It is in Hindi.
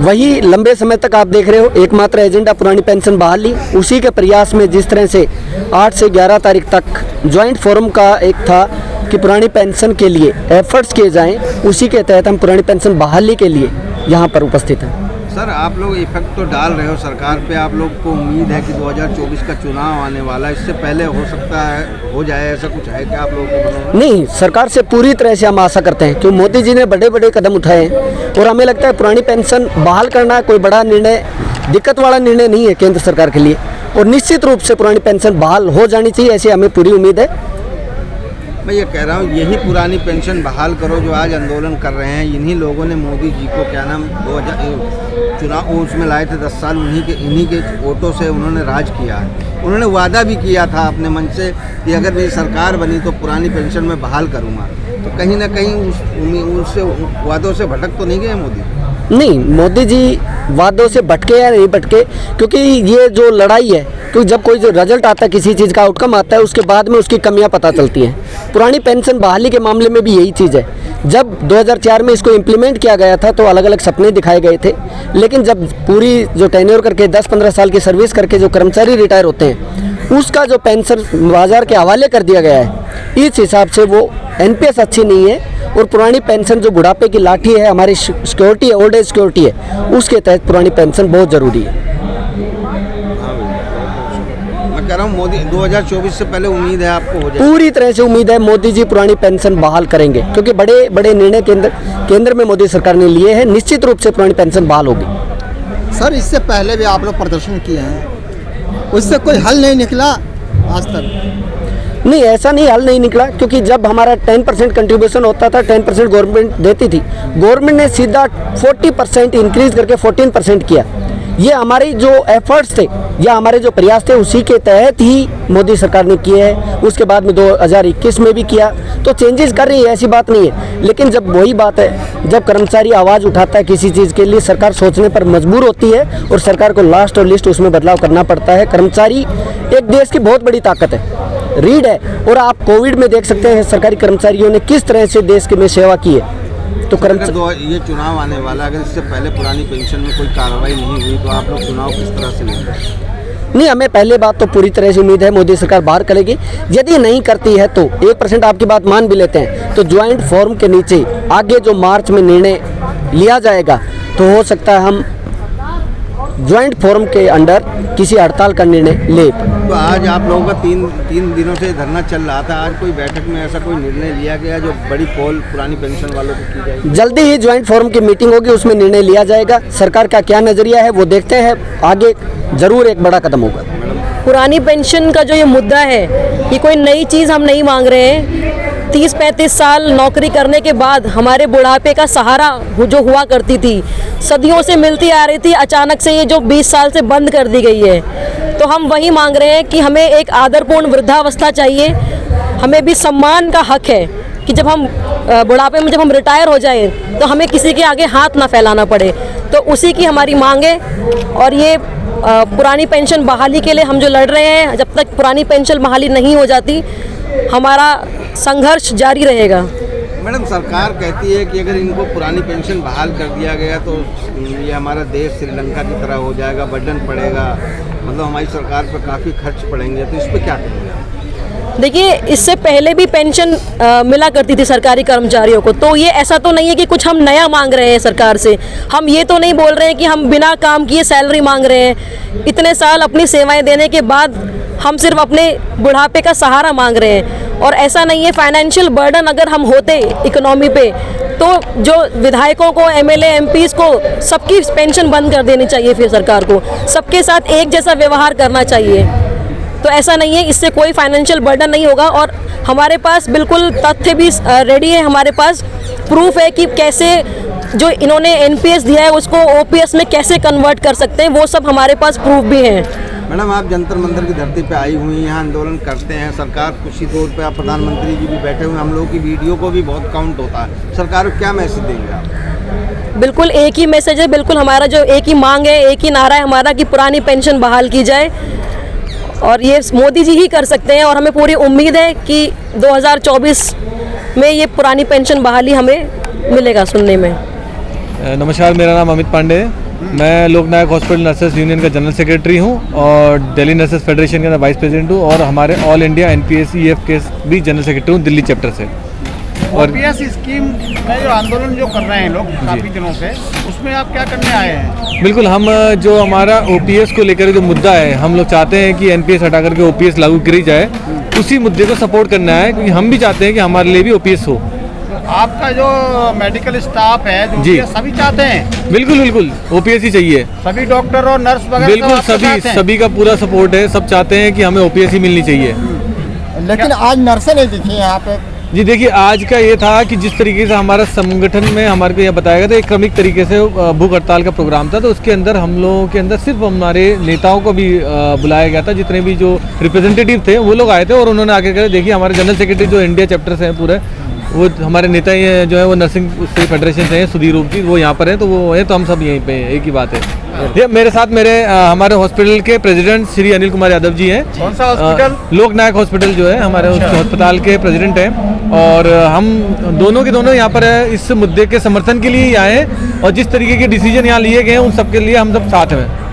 वही लंबे समय तक आप देख रहे हो एकमात्र एजेंडा पुरानी पेंशन बहाली। उसी के प्रयास में जिस तरह से 8 से 11 तारीख तक ज्वाइंट फोरम का एक था कि पुरानी पेंशन के लिए एफर्ट्स किए जाएं, उसी के तहत हम पुरानी पेंशन बहाली के लिए यहाँ पर उपस्थित हैं। सर, आप लोग इफेक्ट तो डाल रहे हो सरकार पे, आप लोग को उम्मीद है कि 2024 का चुनाव आने वाला है, इससे पहले हो सकता है हो जाए, ऐसा कुछ है क्या आप लोगों को? नहीं, सरकार से पूरी तरह से हम आशा करते हैं कि मोदी जी ने बड़े बड़े कदम उठाए हैं और हमें लगता है पुरानी पेंशन बहाल करना कोई बड़ा निर्णय, दिक्कत वाला निर्णय नहीं है केंद्र सरकार के लिए, और निश्चित रूप से पुरानी पेंशन बहाल हो जानी चाहिए, ऐसी हमें पूरी उम्मीद है। मैं ये कह रहा हूँ, यही पुरानी पेंशन बहाल करो जो आज आंदोलन कर रहे हैं, इन्हीं लोगों ने मोदी जी को क्या नाम 2000 चुनाव उसमें लाए थे 10 साल, इन्हीं के वोटों से उन्होंने राज किया है। उन्होंने वादा भी किया था अपने मन से कि अगर मेरी सरकार बनी तो पुरानी पेंशन में बहाल करूँगा, तो कहीं ना कहीं उससे वादों से भटक तो नहीं गए मोदी? नहीं, मोदी जी वादों से भटके या नहीं भटके, क्योंकि ये जो लड़ाई है, क्योंकि जब कोई जो रिजल्ट आता है, किसी चीज़ का आउटकम आता है, उसके बाद में उसकी कमियां पता चलती हैं। पुरानी पेंशन बहाली के मामले में भी यही चीज़ है। जब 2004 में इसको इम्प्लीमेंट किया गया था तो अलग अलग सपने दिखाए गए थे, लेकिन जब पूरी जो टेन्योर करके 10-15 साल की सर्विस करके जो कर्मचारी रिटायर होते हैं, उसका जो पेंशन बाजार के हवाले कर दिया गया है, इस हिसाब से वो एनपीएस अच्छी नहीं है। और पुरानी पेंशन जो बुढ़ापे की लाठी है, हमारी सिक्योरिटी है, ओल्ड एज सिक्योरिटी है, उसके तहत पुरानी पेंशन बहुत ज़रूरी है। मैं कह रहा हूँ मोदी 2024 से पहले उम्मीद है आपको हो जाए? पूरी तरह से उम्मीद है, मोदी जी पुरानी पेंशन बहाल करेंगे, क्योंकि बड़े बड़े निर्णय केंद्र में मोदी सरकार ने लिए हैं। निश्चित रूप से पुरानी पेंशन बहाल होगी। सर, इससे पहले भी आप लोग प्रदर्शन किए हैं, उससे कोई हल नहीं निकला आज तक? नहीं, ऐसा नहीं, हल नहीं निकला, क्योंकि जब हमारा 10% कंट्रीब्यूशन होता था, 10% गवर्नमेंट देती थी, गवर्नमेंट ने सीधा 40% इंक्रीज करके 14% किया। ये हमारी जो एफर्ट्स थे या हमारे जो प्रयास थे, उसी के तहत ही मोदी सरकार ने किए हैं। उसके बाद में 2021 में भी किया, तो चेंजेस कर रही है, ऐसी बात नहीं है। लेकिन जब वही बात है, जब कर्मचारी आवाज़ उठाता है किसी चीज़ के लिए, सरकार सोचने पर मजबूर होती है और सरकार को लास्ट और लिस्ट उसमें बदलाव करना पड़ता है। कर्मचारी एक देश की बहुत बड़ी ताकत है, रीढ़ है, और आप कोविड में देख सकते हैं सरकारी कर्मचारियों ने किस तरह से देश के में सेवा की है। तो ये चुनाव आने वाला, अगर इससे पहले पुरानी पेंशन में कोई कार्रवाई नहीं हुई तो आप लोग चुनाव किस तरह से लेंगे? नहीं, हमें पहले बात तो पूरी तरह से उम्मीद है मोदी सरकार बाहर करेगी। यदि नहीं करती है तो 1% आपकी बात मान भी लेते हैं, तो ज्वाइंट फोरम के नीचे आगे जो मार्च में निर्णय लिया जाएगा, तो हो सकता है हम ज्वाइंट फोरम के अंडर किसी हड़ताल का निर्णय ले। तो आज आप लोगों का तीन दिनों से धरना चल रहा था, आज कोई बैठक में ऐसा कोई निर्णय लिया गया जो बड़ी पोल पुरानी पेंशन वालों को की जाएगी? जल्दी ही ज्वाइंट फोरम की मीटिंग होगी, उसमें निर्णय लिया जाएगा। सरकार का क्या नज़रिया है वो देखते हैं, आगे जरूर एक बड़ा कदम होगा। पुरानी पेंशन का जो ये मुद्दा है, ये कोई नई चीज़ हम नहीं मांग रहे हैं। 30-35 साल नौकरी करने के बाद हमारे बुढ़ापे का सहारा जो हुआ करती थी, सदियों से मिलती आ रही थी, अचानक से ये जो 20 साल से बंद कर दी गई है, तो हम वही मांग रहे हैं कि हमें एक आदरपूर्ण वृद्धावस्था चाहिए। हमें भी सम्मान का हक है कि जब हम बुढ़ापे में जब हम रिटायर हो जाए तो हमें किसी के आगे हाथ ना फैलाना पड़े, तो उसी की हमारी मांग है। और ये पुरानी पेंशन बहाली के लिए हम जो लड़ रहे हैं, जब तक पुरानी पेंशन बहाली नहीं हो जाती, हमारा संघर्ष जारी रहेगा। मैडम, सरकार कहती है कि अगर इनको पुरानी पेंशन बहाल कर दिया गया तो ये हमारा देश श्रीलंका की तरह हो जाएगा, बर्डन पड़ेगा, मतलब हमारी सरकार पर काफ़ी खर्च पड़ेंगे, तो इस पर क्या करेंगे? देखिए, इससे पहले भी पेंशन मिला करती थी सरकारी कर्मचारियों को, तो ये ऐसा तो नहीं है कि कुछ हम नया मांग रहे हैं सरकार से। हम ये तो नहीं बोल रहे हैं कि हम बिना काम किए सैलरी मांग रहे हैं। इतने साल अपनी सेवाएं देने के बाद हम सिर्फ अपने बुढ़ापे का सहारा मांग रहे हैं। और ऐसा नहीं है, फाइनेंशियल बर्डन अगर हम होते इकोनॉमी पे, तो जो विधायकों को, एमएलए एमपीज़ को सबकी पेंशन बंद कर देनी चाहिए। फिर सरकार को सबके साथ एक जैसा व्यवहार करना चाहिए। तो ऐसा नहीं है, इससे कोई फाइनेंशियल बर्डन नहीं होगा। और हमारे पास बिल्कुल तथ्य भी रेडी है, हमारे पास प्रूफ है कि कैसे जो इन्होंने एनपीएस दिया है उसको ओपीएस में कैसे कन्वर्ट कर सकते हैं, वो सब हमारे पास प्रूफ भी हैं। मैडम, आप जंतर मंतर की धरती पे आई हुई, यहाँ आंदोलन करते हैं, सरकार खुशी तौर पे, आप प्रधानमंत्री जी भी बैठे हुए, हम लोगों की वीडियो को भी बहुत काउंट होता है, सरकार को क्या मैसेज देंगे आप? बिल्कुल एक ही मैसेज है, बिल्कुल हमारा जो एक ही मांग है, एक ही नारा है हमारा कि पुरानी पेंशन बहाल की जाए, और ये मोदी जी ही कर सकते हैं। और हमें पूरी उम्मीद है कि 2024 में ये पुरानी पेंशन बहाली हमें मिलेगा सुनने में। नमस्कार, मेरा नाम अमित पांडे है। मैं लोकनायक हॉस्पिटल नर्सेस यूनियन का जनरल सेक्रेटरी हूँ और दिल्ली नर्सेस फेडरेशन का वाइस प्रेसिडेंट हूँ और हमारे ऑल इंडिया NPSEF के भी जनरल सेक्रेटरी हूँ दिल्ली चैप्टर से। और ओपीएस स्कीम में जो आंदोलन जो कर रहे हैं लोग काफ़ी दिनों से, उसमें आप क्या करने आए हैं? बिल्कुल, हम जो हमारा OPS को लेकर जो मुद्दा है, हम लोग चाहते हैं कि NPS हटा करके OPS लागू करी जाए, उसी मुद्दे को सपोर्ट करना है क्योंकि हम भी चाहते हैं कि हमारे लिए भी OPS हो। आपका जो मेडिकल स्टाफ है जो जी। ये सभी चाहते हैं? बिल्कुल बिल्कुल, OPS ही चाहिए। सभी डॉक्टर और नर्स वगैरह बिल्कुल, सब आपके साथ हैं? सभी का पूरा सपोर्ट है, सब चाहते हैं कि हमें OPS ही मिलनी चाहिए। लेकिन आज नर्सें नहीं दिखी यहाँ पे। जी देखिए, आज का ये था कि जिस तरीके से हमारा संगठन में हमारे को यह बताया गया था, एक क्रमिक तरीके से भूख हड़ताल का प्रोग्राम था, तो उसके अंदर हम लोगों के अंदर सिर्फ हमारे नेताओं को भी बुलाया गया था। जितने भी जो रिप्रेजेंटेटिव थे वो लोग आए थे और उन्होंने आके कहा देखिए हमारे जनरल सेक्रेटरी जो इंडिया चैप्टर से हैं पूरे, वो हमारे नेता ही जो है वो नर्सिंग फेडरेशन से हैं, सुधीर रूप जी, वो यहाँ पर हैं, तो वो हैं, तो हम सब यहीं पे हैं, एक ही बात है। ये मेरे साथ हमारे हॉस्पिटल के प्रेसिडेंट श्री अनिल कुमार यादव जी हैं। कौन सा हॉस्पिटल? लोकनायक हॉस्पिटल जो है हमारे उस अस्पताल के प्रेसिडेंट हैं और हम दोनों के दोनों यहाँ पर इस मुद्दे के समर्थन के लिए ही आए हैं और जिस तरीके के डिसीजन यहाँ लिए गए हैं उन सब के लिए हम सब साथ हैं।